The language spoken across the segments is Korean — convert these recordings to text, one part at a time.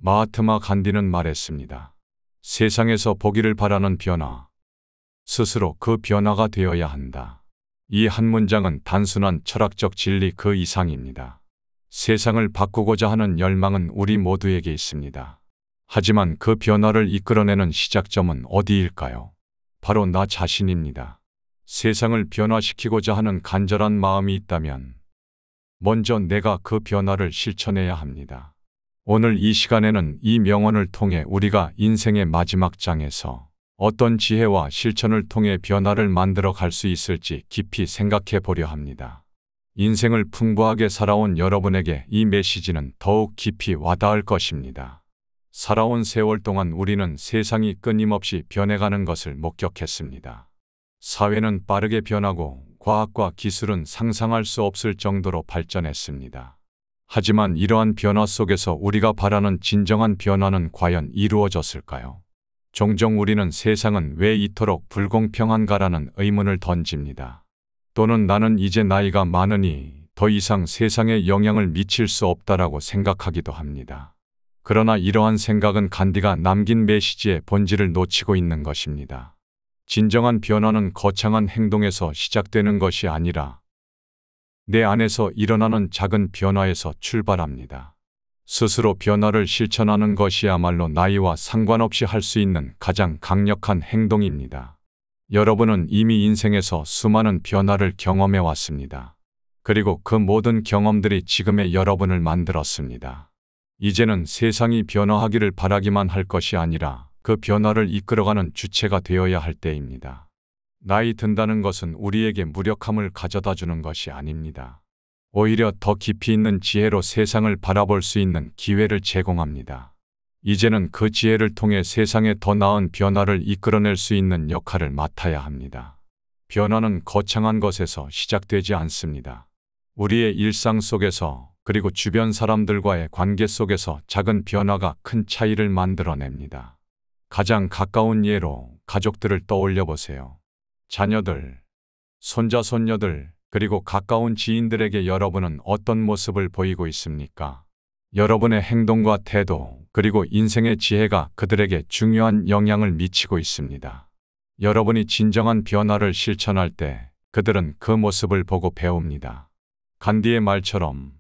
마하트마 간디는 말했습니다. 세상에서 보기를 바라는 변화, 스스로 그 변화가 되어야 한다. 이 한 문장은 단순한 철학적 진리 그 이상입니다. 세상을 바꾸고자 하는 열망은 우리 모두에게 있습니다. 하지만 그 변화를 이끌어내는 시작점은 어디일까요? 바로 나 자신입니다. 세상을 변화시키고자 하는 간절한 마음이 있다면 먼저 내가 그 변화를 실천해야 합니다. 오늘 이 시간에는 이 명언을 통해 우리가 인생의 마지막 장에서 어떤 지혜와 실천을 통해 변화를 만들어 갈 수 있을지 깊이 생각해 보려 합니다. 인생을 풍부하게 살아온 여러분에게 이 메시지는 더욱 깊이 와닿을 것입니다. 살아온 세월 동안 우리는 세상이 끊임없이 변해가는 것을 목격했습니다. 사회는 빠르게 변하고 과학과 기술은 상상할 수 없을 정도로 발전했습니다. 하지만 이러한 변화 속에서 우리가 바라는 진정한 변화는 과연 이루어졌을까요? 종종 우리는 세상은 왜 이토록 불공평한가라는 의문을 던집니다. 또는 나는 이제 나이가 많으니 더 이상 세상에 영향을 미칠 수 없다라고 생각하기도 합니다. 그러나 이러한 생각은 간디가 남긴 메시지의 본질을 놓치고 있는 것입니다. 진정한 변화는 거창한 행동에서 시작되는 것이 아니라 내 안에서 일어나는 작은 변화에서 출발합니다. 스스로 변화를 실천하는 것이야말로 나이와 상관없이 할 수 있는 가장 강력한 행동입니다. 여러분은 이미 인생에서 수많은 변화를 경험해 왔습니다. 그리고 그 모든 경험들이 지금의 여러분을 만들었습니다. 이제는 세상이 변화하기를 바라기만 할 것이 아니라 그 변화를 이끌어가는 주체가 되어야 할 때입니다. 나이 든다는 것은 우리에게 무력함을 가져다 주는 것이 아닙니다. 오히려 더 깊이 있는 지혜로 세상을 바라볼 수 있는 기회를 제공합니다. 이제는 그 지혜를 통해 세상에 더 나은 변화를 이끌어낼 수 있는 역할을 맡아야 합니다. 변화는 거창한 것에서 시작되지 않습니다. 우리의 일상 속에서 그리고 주변 사람들과의 관계 속에서 작은 변화가 큰 차이를 만들어냅니다. 가장 가까운 예로 가족들을 떠올려 보세요. 자녀들, 손자, 손녀들, 그리고 가까운 지인들에게 여러분은 어떤 모습을 보이고 있습니까? 여러분의 행동과 태도, 그리고 인생의 지혜가 그들에게 중요한 영향을 미치고 있습니다. 여러분이 진정한 변화를 실천할 때 그들은 그 모습을 보고 배웁니다. 간디의 말처럼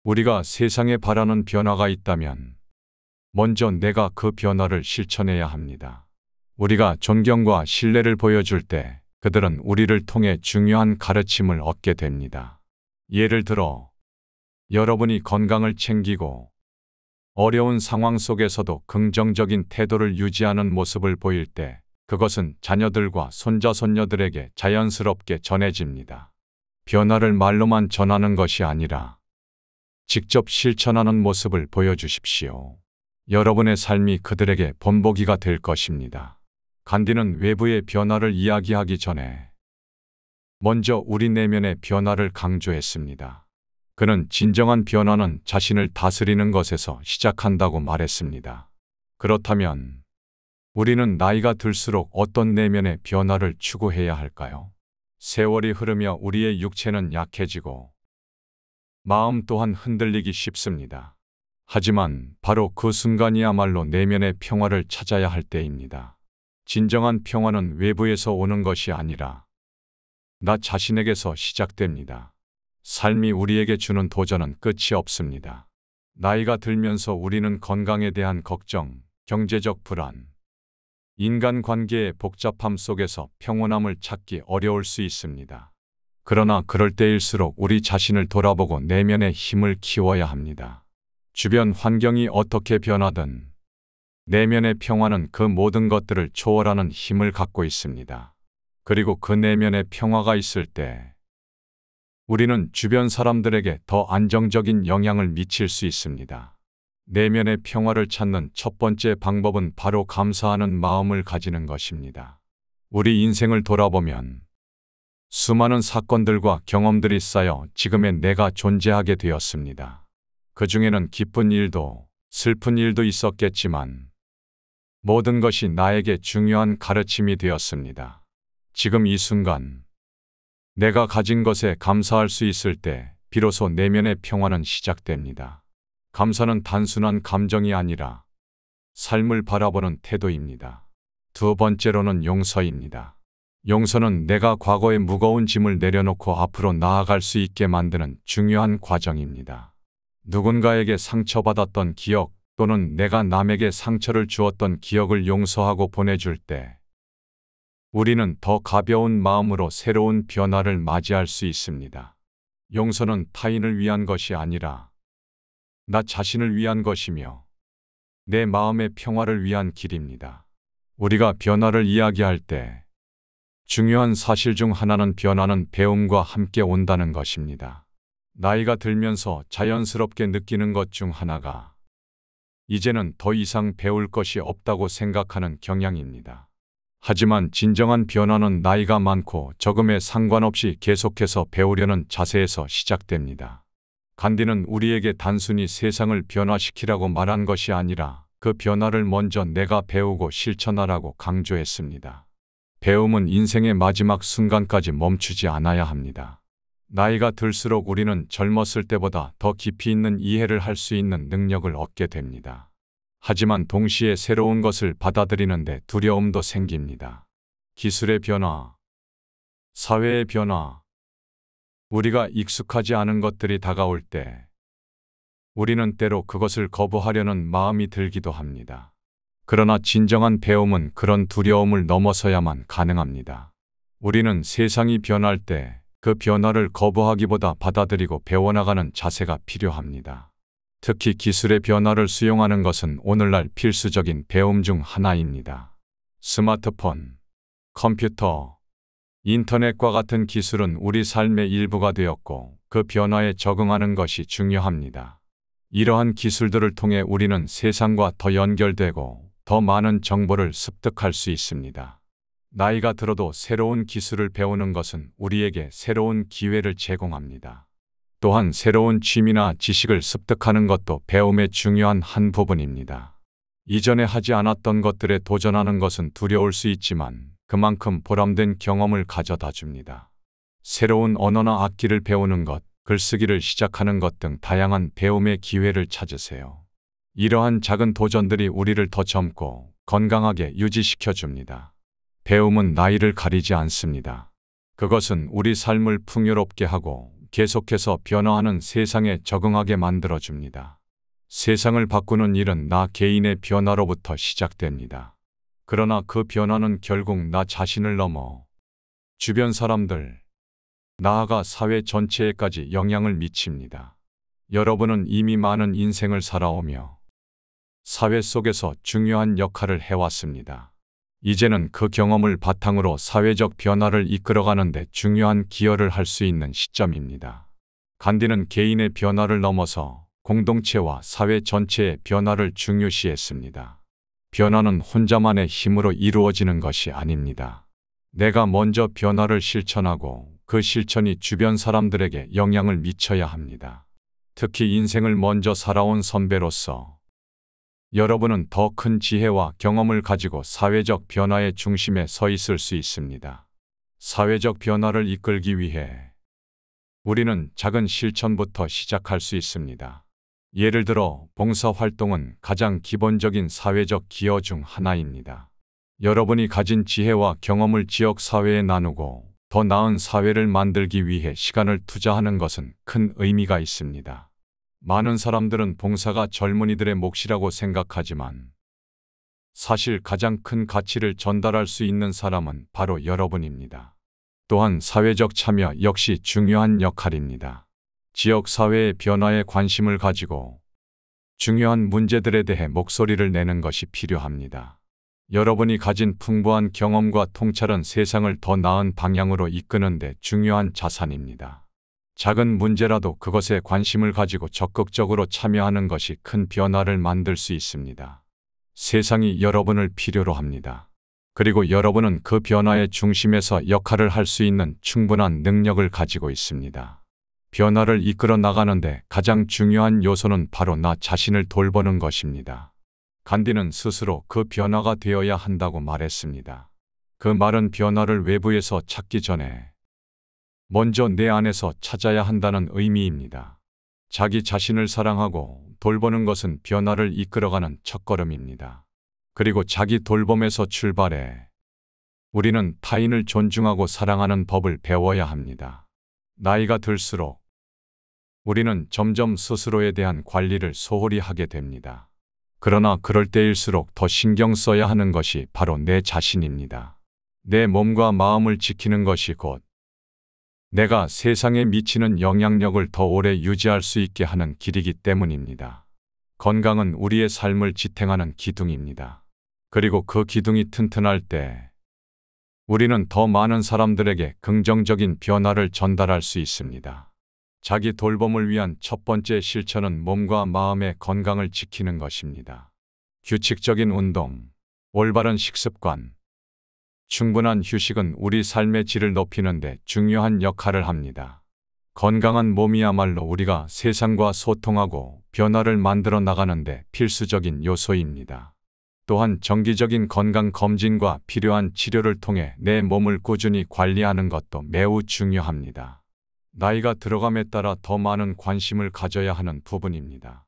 우리가 세상에 바라는 변화가 있다면 먼저 내가 그 변화를 실천해야 합니다. 우리가 존경과 신뢰를 보여줄 때 그들은 우리를 통해 중요한 가르침을 얻게 됩니다. 예를 들어 여러분이 건강을 챙기고 어려운 상황 속에서도 긍정적인 태도를 유지하는 모습을 보일 때 그것은 자녀들과 손자, 손녀들에게 자연스럽게 전해집니다. 변화를 말로만 전하는 것이 아니라 직접 실천하는 모습을 보여주십시오. 여러분의 삶이 그들에게 본보기가 될 것입니다. 간디는 외부의 변화를 이야기하기 전에 먼저 우리 내면의 변화를 강조했습니다. 그는 진정한 변화는 자신을 다스리는 것에서 시작한다고 말했습니다. 그렇다면 우리는 나이가 들수록 어떤 내면의 변화를 추구해야 할까요? 세월이 흐르며 우리의 육체는 약해지고 마음 또한 흔들리기 쉽습니다. 하지만 바로 그 순간이야말로 내면의 평화를 찾아야 할 때입니다. 진정한 평화는 외부에서 오는 것이 아니라 나 자신에게서 시작됩니다. 삶이 우리에게 주는 도전은 끝이 없습니다. 나이가 들면서 우리는 건강에 대한 걱정, 경제적 불안, 인간관계의 복잡함 속에서 평온함을 찾기 어려울 수 있습니다. 그러나 그럴 때일수록 우리 자신을 돌아보고 내면의 힘을 키워야 합니다. 주변 환경이 어떻게 변하든 내면의 평화는 그 모든 것들을 초월하는 힘을 갖고 있습니다. 그리고 그 내면의 평화가 있을 때 우리는 주변 사람들에게 더 안정적인 영향을 미칠 수 있습니다. 내면의 평화를 찾는 첫 번째 방법은 바로 감사하는 마음을 가지는 것입니다. 우리 인생을 돌아보면 수많은 사건들과 경험들이 쌓여 지금의 내가 존재하게 되었습니다. 그 중에는 기쁜 일도 슬픈 일도 있었겠지만 모든 것이 나에게 중요한 가르침이 되었습니다. 지금 이 순간 내가 가진 것에 감사할 수 있을 때 비로소 내면의 평화는 시작됩니다. 감사는 단순한 감정이 아니라 삶을 바라보는 태도입니다. 두 번째로는 용서입니다. 용서는 내가 과거의 무거운 짐을 내려놓고 앞으로 나아갈 수 있게 만드는 중요한 과정입니다. 누군가에게 상처받았던 기억 또는 내가 남에게 상처를 주었던 기억을 용서하고 보내줄 때 우리는 더 가벼운 마음으로 새로운 변화를 맞이할 수 있습니다. 용서는 타인을 위한 것이 아니라 나 자신을 위한 것이며 내 마음의 평화를 위한 길입니다. 우리가 변화를 이야기할 때 중요한 사실 중 하나는 변화는 배움과 함께 온다는 것입니다. 나이가 들면서 자연스럽게 느끼는 것 중 하나가 이제는 더 이상 배울 것이 없다고 생각하는 경향입니다. 하지만 진정한 변화는 나이가 많고 적음에 상관없이 계속해서 배우려는 자세에서 시작됩니다. 간디는 우리에게 단순히 세상을 변화시키라고 말한 것이 아니라 그 변화를 먼저 내가 배우고 실천하라고 강조했습니다. 배움은 인생의 마지막 순간까지 멈추지 않아야 합니다. 나이가 들수록 우리는 젊었을 때보다 더 깊이 있는 이해를 할 수 있는 능력을 얻게 됩니다. 하지만 동시에 새로운 것을 받아들이는데 두려움도 생깁니다. 기술의 변화, 사회의 변화, 우리가 익숙하지 않은 것들이 다가올 때 우리는 때로 그것을 거부하려는 마음이 들기도 합니다. 그러나 진정한 배움은 그런 두려움을 넘어서야만 가능합니다. 우리는 세상이 변할 때 그 변화를 거부하기보다 받아들이고 배워나가는 자세가 필요합니다. 특히 기술의 변화를 수용하는 것은 오늘날 필수적인 배움 중 하나입니다. 스마트폰, 컴퓨터, 인터넷과 같은 기술은 우리 삶의 일부가 되었고 그 변화에 적응하는 것이 중요합니다. 이러한 기술들을 통해 우리는 세상과 더 연결되고 더 많은 정보를 습득할 수 있습니다. 나이가 들어도 새로운 기술을 배우는 것은 우리에게 새로운 기회를 제공합니다. 또한 새로운 취미나 지식을 습득하는 것도 배움의 중요한 한 부분입니다. 이전에 하지 않았던 것들에 도전하는 것은 두려울 수 있지만 그만큼 보람된 경험을 가져다 줍니다. 새로운 언어나 악기를 배우는 것, 글쓰기를 시작하는 것 등 다양한 배움의 기회를 찾으세요. 이러한 작은 도전들이 우리를 더 젊고 건강하게 유지시켜 줍니다. 배움은 나이를 가리지 않습니다. 그것은 우리 삶을 풍요롭게 하고 계속해서 변화하는 세상에 적응하게 만들어줍니다. 세상을 바꾸는 일은 나 개인의 변화로부터 시작됩니다. 그러나 그 변화는 결국 나 자신을 넘어 주변 사람들, 나아가 사회 전체에까지 영향을 미칩니다. 여러분은 이미 많은 인생을 살아오며 사회 속에서 중요한 역할을 해왔습니다. 이제는 그 경험을 바탕으로 사회적 변화를 이끌어가는 데 중요한 기여를 할 수 있는 시점입니다. 간디는 개인의 변화를 넘어서 공동체와 사회 전체의 변화를 중요시했습니다. 변화는 혼자만의 힘으로 이루어지는 것이 아닙니다. 내가 먼저 변화를 실천하고 그 실천이 주변 사람들에게 영향을 미쳐야 합니다. 특히 인생을 먼저 살아온 선배로서 여러분은 더 큰 지혜와 경험을 가지고 사회적 변화의 중심에 서 있을 수 있습니다. 사회적 변화를 이끌기 위해 우리는 작은 실천부터 시작할 수 있습니다. 예를 들어 봉사활동은 가장 기본적인 사회적 기여 중 하나입니다. 여러분이 가진 지혜와 경험을 지역 사회에 나누고 더 나은 사회를 만들기 위해 시간을 투자하는 것은 큰 의미가 있습니다. 많은 사람들은 봉사가 젊은이들의 몫이라고 생각하지만 사실 가장 큰 가치를 전달할 수 있는 사람은 바로 여러분입니다. 또한 사회적 참여 역시 중요한 역할입니다. 지역 사회의 변화에 관심을 가지고 중요한 문제들에 대해 목소리를 내는 것이 필요합니다. 여러분이 가진 풍부한 경험과 통찰은 세상을 더 나은 방향으로 이끄는 데 중요한 자산입니다. 작은 문제라도 그것에 관심을 가지고 적극적으로 참여하는 것이 큰 변화를 만들 수 있습니다. 세상이 여러분을 필요로 합니다. 그리고 여러분은 그 변화의 중심에서 역할을 할 수 있는 충분한 능력을 가지고 있습니다. 변화를 이끌어 나가는데 가장 중요한 요소는 바로 나 자신을 돌보는 것입니다. 간디는 스스로 그 변화가 되어야 한다고 말했습니다. 그 말은 변화를 외부에서 찾기 전에 먼저 내 안에서 찾아야 한다는 의미입니다. 자기 자신을 사랑하고 돌보는 것은 변화를 이끌어가는 첫걸음입니다. 그리고 자기 돌봄에서 출발해 우리는 타인을 존중하고 사랑하는 법을 배워야 합니다. 나이가 들수록 우리는 점점 스스로에 대한 관리를 소홀히 하게 됩니다. 그러나 그럴 때일수록 더 신경 써야 하는 것이 바로 내 자신입니다. 내 몸과 마음을 지키는 것이 곧 내가 세상에 미치는 영향력을 더 오래 유지할 수 있게 하는 길이기 때문입니다. 건강은 우리의 삶을 지탱하는 기둥입니다. 그리고 그 기둥이 튼튼할 때 우리는 더 많은 사람들에게 긍정적인 변화를 전달할 수 있습니다. 자기 돌봄을 위한 첫 번째 실천은 몸과 마음의 건강을 지키는 것입니다. 규칙적인 운동, 올바른 식습관, 충분한 휴식은 우리 삶의 질을 높이는 데 중요한 역할을 합니다. 건강한 몸이야말로 우리가 세상과 소통하고 변화를 만들어 나가는 데 필수적인 요소입니다. 또한 정기적인 건강 검진과 필요한 치료를 통해 내 몸을 꾸준히 관리하는 것도 매우 중요합니다. 나이가 들어감에 따라 더 많은 관심을 가져야 하는 부분입니다.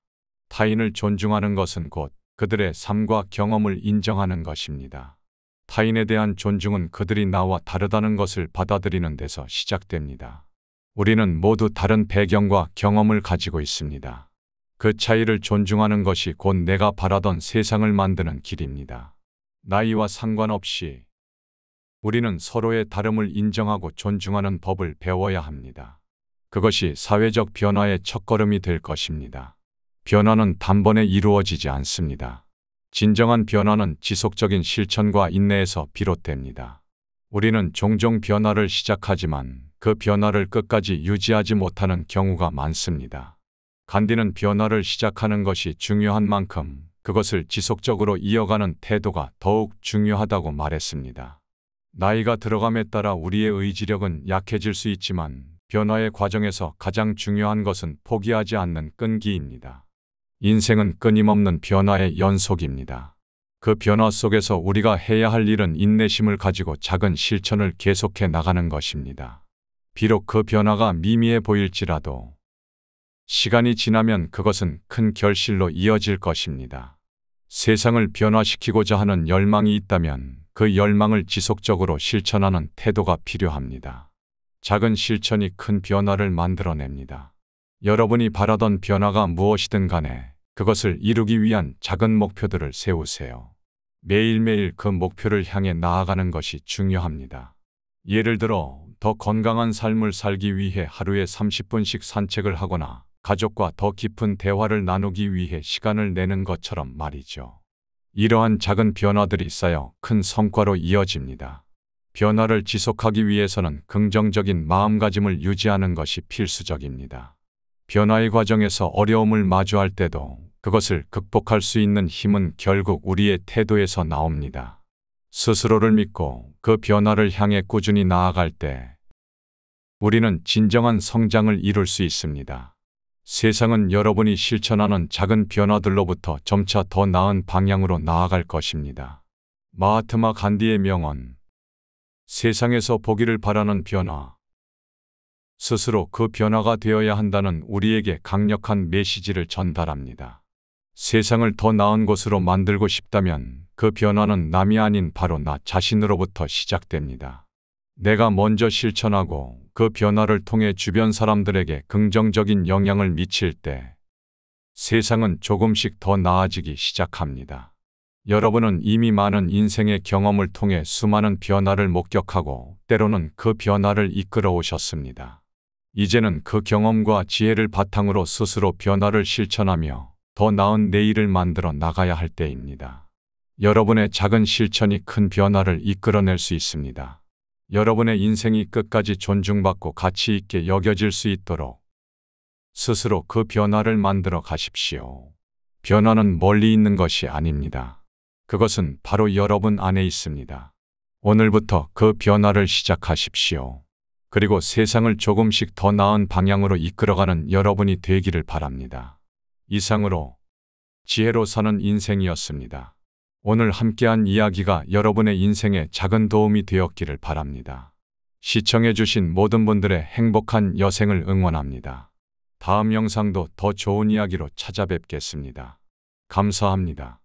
타인을 존중하는 것은 곧 그들의 삶과 경험을 인정하는 것입니다. 타인에 대한 존중은 그들이 나와 다르다는 것을 받아들이는 데서 시작됩니다. 우리는 모두 다른 배경과 경험을 가지고 있습니다. 그 차이를 존중하는 것이 곧 내가 바라던 세상을 만드는 길입니다. 나이와 상관없이 우리는 서로의 다름을 인정하고 존중하는 법을 배워야 합니다. 그것이 사회적 변화의 첫걸음이 될 것입니다. 변화는 단번에 이루어지지 않습니다. 진정한 변화는 지속적인 실천과 인내에서 비롯됩니다. 우리는 종종 변화를 시작하지만 그 변화를 끝까지 유지하지 못하는 경우가 많습니다. 간디는 변화를 시작하는 것이 중요한 만큼 그것을 지속적으로 이어가는 태도가 더욱 중요하다고 말했습니다. 나이가 들어감에 따라 우리의 의지력은 약해질 수 있지만 변화의 과정에서 가장 중요한 것은 포기하지 않는 끈기입니다. 인생은 끊임없는 변화의 연속입니다. 그 변화 속에서 우리가 해야 할 일은 인내심을 가지고 작은 실천을 계속해 나가는 것입니다. 비록 그 변화가 미미해 보일지라도 시간이 지나면 그것은 큰 결실로 이어질 것입니다. 세상을 변화시키고자 하는 열망이 있다면 그 열망을 지속적으로 실천하는 태도가 필요합니다. 작은 실천이 큰 변화를 만들어냅니다. 여러분이 바라던 변화가 무엇이든 간에 그것을 이루기 위한 작은 목표들을 세우세요. 매일매일 그 목표를 향해 나아가는 것이 중요합니다. 예를 들어 더 건강한 삶을 살기 위해 하루에 30분씩 산책을 하거나 가족과 더 깊은 대화를 나누기 위해 시간을 내는 것처럼 말이죠. 이러한 작은 변화들이 쌓여 큰 성과로 이어집니다. 변화를 지속하기 위해서는 긍정적인 마음가짐을 유지하는 것이 필수적입니다. 변화의 과정에서 어려움을 마주할 때도 그것을 극복할 수 있는 힘은 결국 우리의 태도에서 나옵니다. 스스로를 믿고 그 변화를 향해 꾸준히 나아갈 때 우리는 진정한 성장을 이룰 수 있습니다. 세상은 여러분이 실천하는 작은 변화들로부터 점차 더 나은 방향으로 나아갈 것입니다. 마하트마 간디의 명언, 세상에서 보기를 바라는 변화. 스스로 그 변화가 되어야 한다는 우리에게 강력한 메시지를 전달합니다. 세상을 더 나은 곳으로 만들고 싶다면 그 변화는 남이 아닌 바로 나 자신으로부터 시작됩니다. 내가 먼저 실천하고 그 변화를 통해 주변 사람들에게 긍정적인 영향을 미칠 때 세상은 조금씩 더 나아지기 시작합니다. 여러분은 이미 많은 인생의 경험을 통해 수많은 변화를 목격하고 때로는 그 변화를 이끌어 오셨습니다. 이제는 그 경험과 지혜를 바탕으로 스스로 변화를 실천하며 더 나은 내일을 만들어 나가야 할 때입니다. 여러분의 작은 실천이 큰 변화를 이끌어낼 수 있습니다. 여러분의 인생이 끝까지 존중받고 가치 있게 여겨질 수 있도록 스스로 그 변화를 만들어 가십시오. 변화는 멀리 있는 것이 아닙니다. 그것은 바로 여러분 안에 있습니다. 오늘부터 그 변화를 시작하십시오. 그리고 세상을 조금씩 더 나은 방향으로 이끌어가는 여러분이 되기를 바랍니다. 이상으로 지혜로 사는 인생이었습니다. 오늘 함께한 이야기가 여러분의 인생에 작은 도움이 되었기를 바랍니다. 시청해 주신 모든 분들의 행복한 여생을 응원합니다. 다음 영상도 더 좋은 이야기로 찾아뵙겠습니다. 감사합니다.